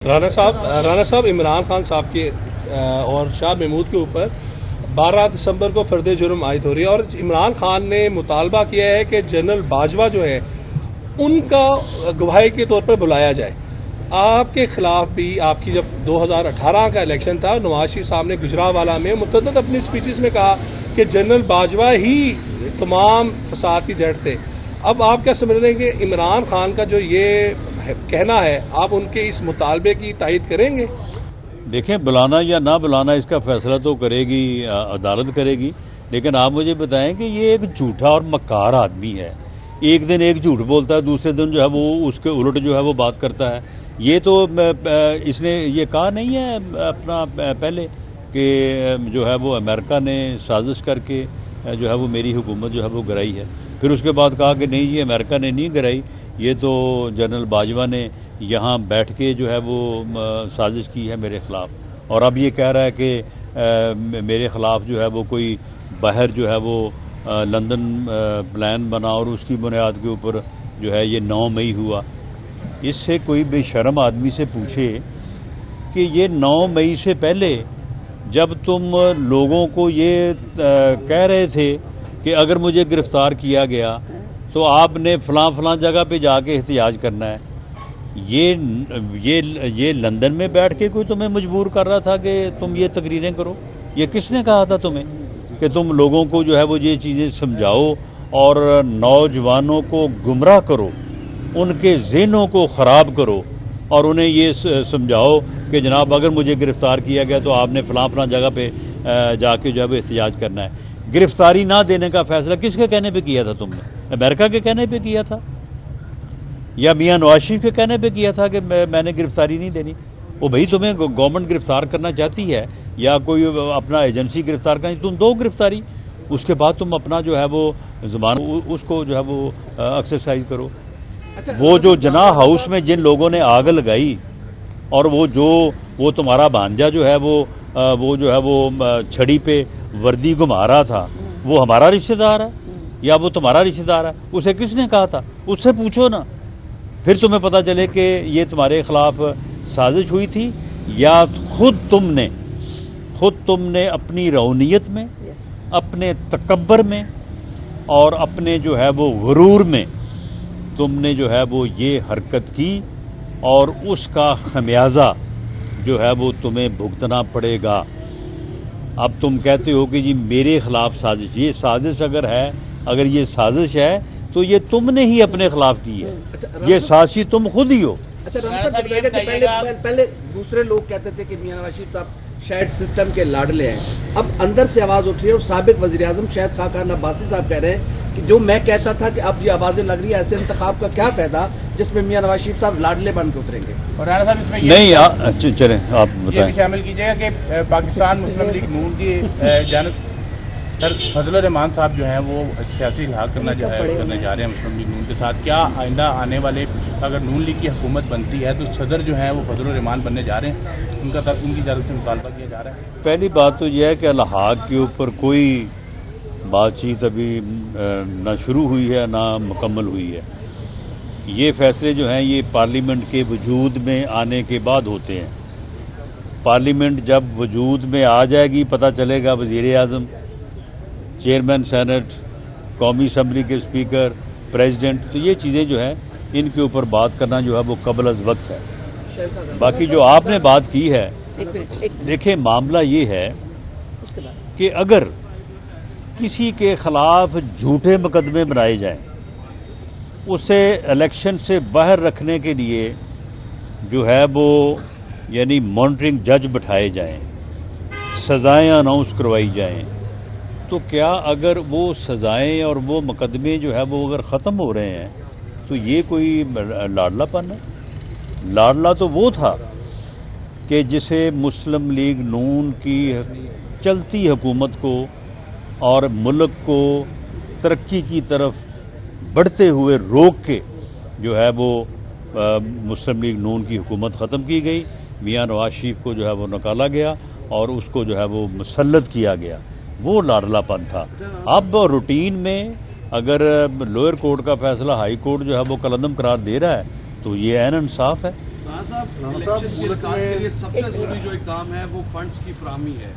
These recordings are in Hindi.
राना साहब इमरान खान साहब के और शाह महमूद के ऊपर 12 दिसंबर को फर्द जुर्म आयद हो रही है और इमरान खान ने मुतालबा किया है कि जनरल बाजवा जो है उनका गवाही के तौर पर बुलाया जाए। आपके खिलाफ भी आपकी जब 2018 का इलेक्शन था, नवाज शरीफ साहब ने गुजरावाला में मुतअद्दिद अपनी स्पीचेस में कहा कि जनरल बाजवा ही तमाम फसाद की जड़ थे। अब आप क्या समझ रहे हैं कि इमरान खान का जो ये कहना है, आप उनके इस मुतालबे की तायद करेंगे? देखें, बुलाना या ना बुलाना इसका फैसला तो करेगी अदालत करेगी, लेकिन आप मुझे बताएं कि ये एक झूठा और मक्कार आदमी है। एक दिन एक झूठ बोलता है, दूसरे दिन जो है वो उसके उलट जो है वो बात करता है। ये तो इसने ये कहा नहीं है अपना पहले कि जो है वो अमेरिका ने साजिश करके जो है वो मेरी हुकूमत जो है वो गिराई है। फिर उसके बाद कहा कि नहीं, ये अमेरिका ने नहीं गिराई, ये तो जनरल बाजवा ने यहाँ बैठ के जो है वो साजिश की है मेरे ख़िलाफ़। और अब ये कह रहा है कि मेरे ख़िलाफ़ जो है वो कोई बाहर जो है वो लंदन प्लान बना और उसकी बुनियाद के ऊपर जो है ये 9 मई हुआ। इससे कोई बेशर्म आदमी से पूछे कि ये 9 मई से पहले जब तुम लोगों को ये कह रहे थे कि अगर मुझे गिरफ़्तार किया गया तो आपने फ़लाँ जगह पे जाके एहतिजाज करना है, ये लंदन में बैठ के कोई तुम्हें मजबूर कर रहा था कि तुम ये तकरीरें करो? ये किसने कहा था तुम्हें कि तुम लोगों को जो है वो ये चीज़ें समझाओ और नौजवानों को गुमराह करो, उनके ज़हनों को ख़राब करो और उन्हें ये समझाओ कि जनाब अगर मुझे गिरफ़्तार किया गया तो आपने फ़लाँ जगह पे जाके जो है वो एहतिजाज करना है। गिरफ़्तारी ना देने का फ़ैसला किसके कहने पे किया था तुमने? अमेरिका के कहने पे किया था या मियां नवाज शरीफ के कहने पे किया था कि मैंने गिरफ़्तारी नहीं देनी? वो भाई तुम्हें गवर्नमेंट गिरफ़्तार करना चाहती है या कोई अपना एजेंसी गिरफ़्तार करनी, तुम दो गिरफ़्तारी, उसके बाद तुम अपना जो है वो ज़बान उसको जो है वो एक्सरसाइज करो। अच्छा, वो जो जना हाउस में जिन लोगों ने आग लगाई और वो तुम्हारा भांजा जो है वो जो है वो छड़ी पे वर्दी घुमा रहा था, वो हमारा रिश्तेदार है या वो तुम्हारा रिश्तेदार है? उसे किसने कहा था? उससे पूछो ना, फिर तुम्हें पता चले कि ये तुम्हारे खिलाफ साजिश हुई थी या खुद तुमने अपनी रौनियत में, अपने तकब्बर में और अपने जो है वो गुरूर में तुमने जो है वो ये हरकत की और उसका खमियाजा जो है वो तुम्हें भुगतना पड़ेगा। अब तुम कहते हो कि जी मेरे खिलाफ साजिश, ये साजिश अगर ये साजिश है तो ये तुमने ही अपने खिलाफ की है। अच्छा, ये साजिश तुम खुद ही हो। अच्छा, पहले दूसरे लोग कहते थे कि मियां नवाज शरीफ साहब शायद सिस्टम के लाडले हैं। अब अंदर से आवाज उठ रही है और साबिक वज़ीर आज़म शायद खाकान अब्बासी साहब कह रहे हैं कि जो मैं कहता था कि अब ये आवाजें लग रही है, ऐसे इंतखाब का क्या फायदा जिसमें मियां नवाज शरीफ साहब लाडले बन के उतरेंगे? और राणा साहब इसमें नहीं, चलें आप बताएं। ये भी शामिल कीजिएगा कि पाकिस्तान मुस्लिम लीग नून की जानब सर फजलुर रहमान साहब जो हैं वो सियासी लिहाज करने जा रहे हैं मुस्लिम लीग नून के साथ। क्या आइंदा आने वाले अगर नून लीग की हुकूमत बनती है तो सदर जो हैं वो फजलुर रहमान बनने जा रहे हैं? उनकी जानब से मुतालबा किया जा रहा है। पहली बात तो यह है कि अलहाक के ऊपर कोई बातचीत अभी ना शुरू हुई है ना मुकम्मल हुई है। ये फैसले जो हैं ये पार्लियामेंट के वजूद में आने के बाद होते हैं। पार्लियामेंट जब वजूद में आ जाएगी, पता चलेगा वज़ीर आज़म, चेयरमैन सेनेट, कौमी असम्बली के स्पीकर, प्रेसिडेंट, तो ये चीज़ें जो हैं इनके ऊपर बात करना जो है वो कबल अज़ वक्त है। बाकी जो आपने बात की है, देखें मामला ये है कि अगर किसी के खिलाफ झूठे मुकदमे बनाए जाएं, उसे इलेक्शन से बाहर रखने के लिए जो है वो यानी मॉनिटरिंग जज बिठाए जाएं, सज़ाएं अनाउंस करवाई जाएं, तो क्या अगर वो सज़ाएं और वो मुकदमे जो है वो अगर ख़त्म हो रहे हैं तो ये कोई लाडलापन है? लाडला तो वो था कि जिसे मुस्लिम लीग नून की चलती हुकूमत को और मुल्क को तरक्की की तरफ बढ़ते हुए रोक के जो है वो मुस्लिम लीग नून की हुकूमत ख़त्म की गई, मियां नवाज शरीफ को जो है वो निकाला गया और उसको जो है वो मुसल्लत किया गया, वो लाडलापन था। अब रूटीन में अगर लोअर कोर्ट का फैसला हाई कोर्ट जो है वो कलअदम करार दे रहा है तो ये ऐन इंसाफ है। राणा साहब इलेक्शन के निकाल के लिए सबसे जरूरी जो एक काम है वो फंड्स की फराहमी है,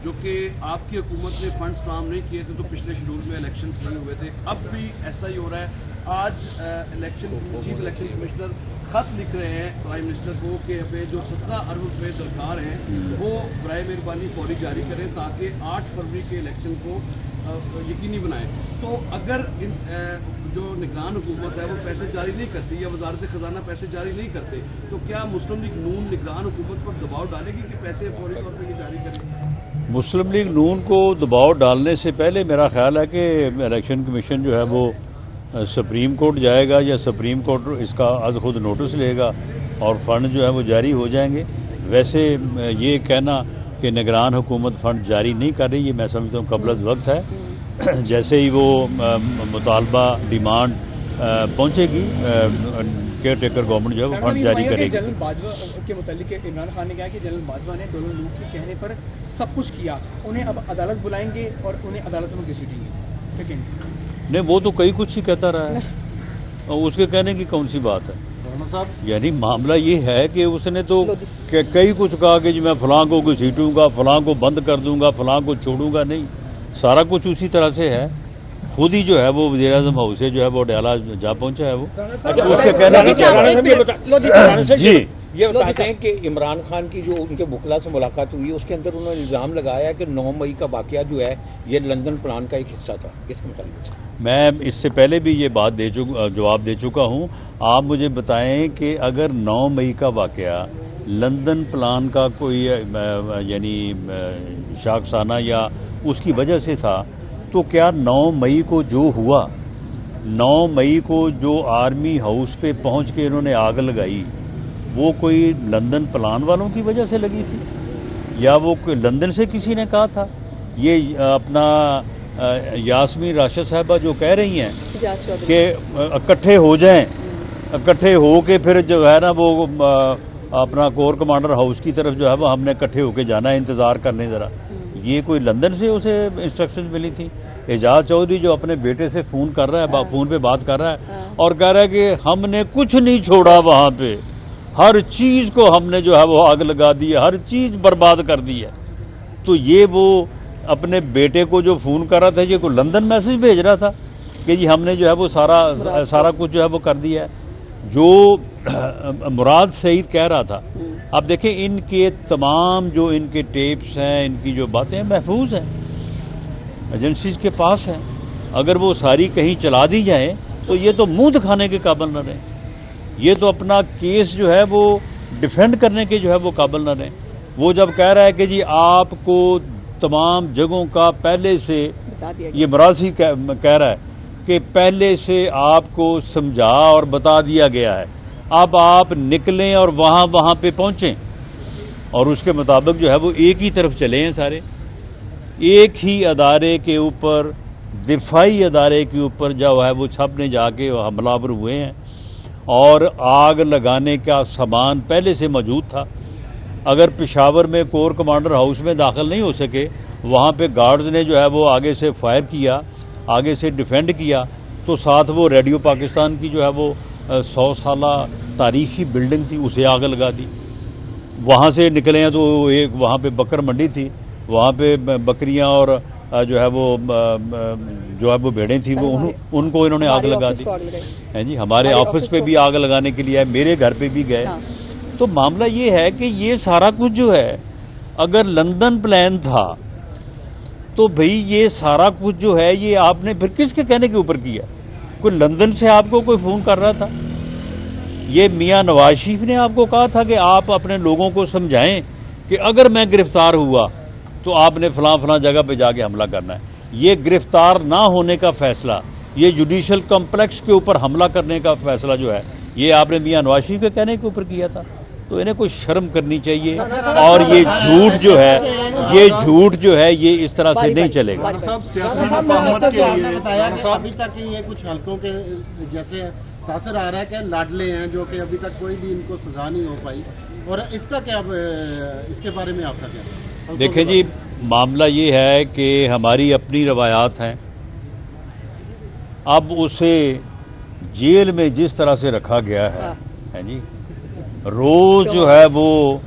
जो कि आपकी हुकूमत ने फंड्स फराहम नहीं किए थे तो पिछले शेड्यूल में इलेक्शन नहीं हुए थे। अब भी ऐसा ही हो रहा है। आज चीफ इलेक्शन कमिश्नर खत लिख रहे हैं प्राइम मिनिस्टर को कि हमें जो 17 अरब रुपये दरकार हैं वो बराए मेहरबानी फौरी जारी करें ताकि 8 फरवरी के इलेक्शन को यकीनी बनाएं। तो अगर जो निगरान हुकूमत है वो पैसे जारी नहीं करती या वजारत खजाना पैसे जारी नहीं करते तो क्या मुस्लिम लीग नून निगरान हुकूमत पर दबाव डालेगी कि पैसे फौरी तौर पर ये जारी करें? मुस्लिम लीग नून को दबाव डालने से पहले मेरा ख्याल है कि इलेक्शन कमीशन जो है वो सुप्रीम कोर्ट जाएगा या सुप्रीम कोर्ट इसका आज खुद नोटिस लेगा और फंड जो है वो जारी हो जाएंगे। वैसे ये कहना कि निगरान हुकूमत फंड जारी नहीं कर रही, ये मैं समझता हूँ कबल वक्त है। जैसे ही वो मुतालबा डिमांड पहुँचेगी केयर टेकर गवर्नमेंट जो है वो फंड जारी करेगी। जनरल बाजवा के मुतालिक इमरान खान ने कहा कि जनरल बाजवा ने दोनों लोग के कहने पर सब कुछ किया, उन्हें अब अदालत बुलाएंगे और उन्हें अदालत में घसीटेंगे, ठीक है? नहीं, वो तो कई कुछ ही कहता रहा है और उसके कहने की कौन सी बात है। यानी मामला ये है कि उसने तो कई कुछ कहा कि जी मैं फलां को घसीटूंगा, फलां को बंद कर दूंगा, फलां को छोड़ूंगा नहीं, सारा कुछ उसी तरह से है। खुद ही जो है वो वज़ीर-ए-आज़म हाउस से जो है वो डयाला जा पहुंचा है वो। उसके कहने जी ये बताते हैं कि इमरान खान की जो उनके वकला से मुलाकात हुई उसके अंदर उन्होंने इल्ज़ाम लगाया कि 9 मई का वाकया जो है ये लंदन प्लान का एक हिस्सा था। इसके मुताबिक मैं इससे पहले भी ये बात जवाब दे चुका हूँ। आप मुझे बताएं कि अगर 9 मई का वाकया लंदन प्लान का कोई यानी शाखसाना या उसकी वजह से था तो क्या 9 मई को जो हुआ, 9 मई को जो आर्मी हाउस पे पहुंच के इन्होंने आग लगाई वो कोई लंदन प्लान वालों की वजह से लगी थी या वो लंदन से किसी ने कहा था? ये अपना यास्मीन राशिद साहबा जो कह रही हैं कि इकट्ठे हो जाएं, इकट्ठे हो के फिर जो है ना वो अपना कोर कमांडर हाउस की तरफ जो है वो हमने इकट्ठे होके जाना है, इंतज़ार करने ज़रा। ये कोई लंदन से उसे इंस्ट्रक्शन मिली थी? एजाज चौधरी जो अपने बेटे से फ़ोन कर रहा है, फ़ोन पे बात कर रहा है और कह रहा है कि हमने कुछ नहीं छोड़ा वहाँ पे, हर चीज़ को हमने जो है वो आग लगा दी है, हर चीज़ बर्बाद कर दी है। तो ये वो अपने बेटे को जो फ़ोन कर रहा था ये कोई लंदन मैसेज भेज रहा था कि जी हमने जो है वो सारा कुछ जो है वो कर दिया है। जो मुराद सईद कह रहा था, अब देखें इनके तमाम जो इनके टेप्स हैं, इनकी जो बातें महफूज हैं, एजेंसीज के पास हैं। अगर वो सारी कहीं चला दी जाए तो ये तो मुंह दिखाने के काबिल न रहें, ये तो अपना केस जो है वो डिफेंड करने के जो है वो काबिल न रहें। वो जब कह रहा है कि जी आपको तमाम जगहों का पहले से, ये मुराद कह रहा है कि पहले से आपको समझा और बता दिया गया है, अब आप निकलें और वहाँ पे पहुँचें और उसके मुताबिक जो है वो एक ही तरफ चले हैं सारे, एक ही अदारे के ऊपर, दिफाई अदारे के ऊपर जो है वो सब ने जाके हमलावर हुए हैं और आग लगाने का सामान पहले से मौजूद था। अगर पेशावर में कोर कमांडर हाउस में दाखिल नहीं हो सके, वहाँ पे गार्ड्स ने जो है वो आगे से फायर किया, आगे से डिफेंड किया, तो साथ वो रेडियो पाकिस्तान की जो है वो 100 साला तारीखी बिल्डिंग थी उसे आग लगा दी। वहाँ से निकले हैं तो एक वहाँ पे बकर मंडी थी, वहाँ पे बकरियाँ और जो है वो भेड़ें थी वो उनको इन्होंने आग लगा दी है जी। हमारे ऑफिस पे भी आग लगाने के लिए आए, मेरे घर पे भी गए। तो मामला ये है कि ये सारा कुछ जो है अगर लंदन प्लान था तो भाई ये सारा कुछ जो है ये आपने फिर किसके कहने के ऊपर किया? कोई लंदन से आपको कोई फ़ोन कर रहा था? ये मियां नवाज शरीफ ने आपको कहा था कि आप अपने लोगों को समझाएं कि अगर मैं गिरफ्तार हुआ तो आपने फलां जगह पे जाके हमला करना है। ये गिरफ्तार ना होने का फैसला, ये जुडिशल कॉम्प्लेक्स के ऊपर हमला करने का फैसला जो है ये आपने मियां नवाज शरीफ के कहने के ऊपर किया था। तो इन्हें कोई शर्म करनी चाहिए और ये झूठ जो है ये इस तरह से नहीं चलेगा। अभी तक ये कुछ हल्कों के जैसे तासर आ रहा है कि लाडले हैं जो कि अभी तक कोई भी इनको सजा नहीं हो पाई, और इसका क्या, इसके बारे में आपका क्या? देखें जी, मामला ये है कि हमारी अपनी रवायात हैं। अब उसे जेल में जिस तरह से रखा गया है जी, रोज जो है वो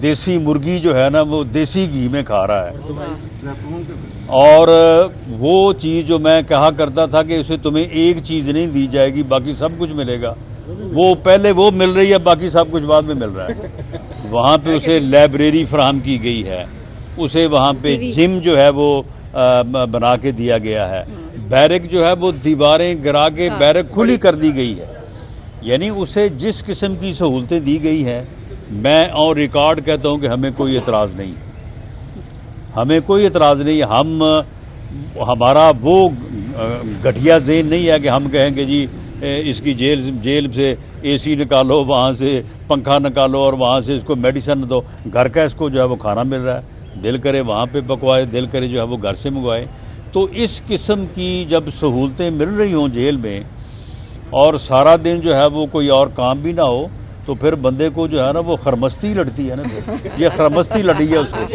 देसी मुर्गी जो है ना वो देसी घी में खा रहा है। और वो चीज़ जो मैं कहा करता था कि उसे तुम्हें एक चीज़ नहीं दी जाएगी बाकी सब कुछ मिलेगा, वो पहले वो मिल रही है, बाकी सब कुछ बाद में मिल रहा है। वहाँ पे उसे लाइब्रेरी फराहम की गई है, उसे वहाँ पे जिम जो है वो बना के दिया गया है, बैरक जो है वो दीवारें गिरा के बैरक खुली कर दी गई है। यानी उसे जिस किस्म की सहूलतें दी गई हैं, मैं और रिकॉर्ड कहता हूँ कि हमें कोई एतराज़ नहीं, हमें कोई एतराज़ नहीं। हमारा वो घटिया ज़हन नहीं है कि हम कहेंगे जी इसकी जेल से एसी निकालो, वहाँ से पंखा निकालो और वहाँ से इसको मेडिसिन दो। घर का इसको जो है वो खाना मिल रहा है, दिल करे वहाँ पे पकवाए, दिल करे जो है वो घर से मंगवाए। तो इस किस्म की जब सहूलतें मिल रही हों जेल में और सारा दिन जो है वो कोई और काम भी ना हो, तो फिर बंदे को जो है ना वो खरमस्ती लड़ती है ना, फिर ये खरमस्ती लड़ी है उसको।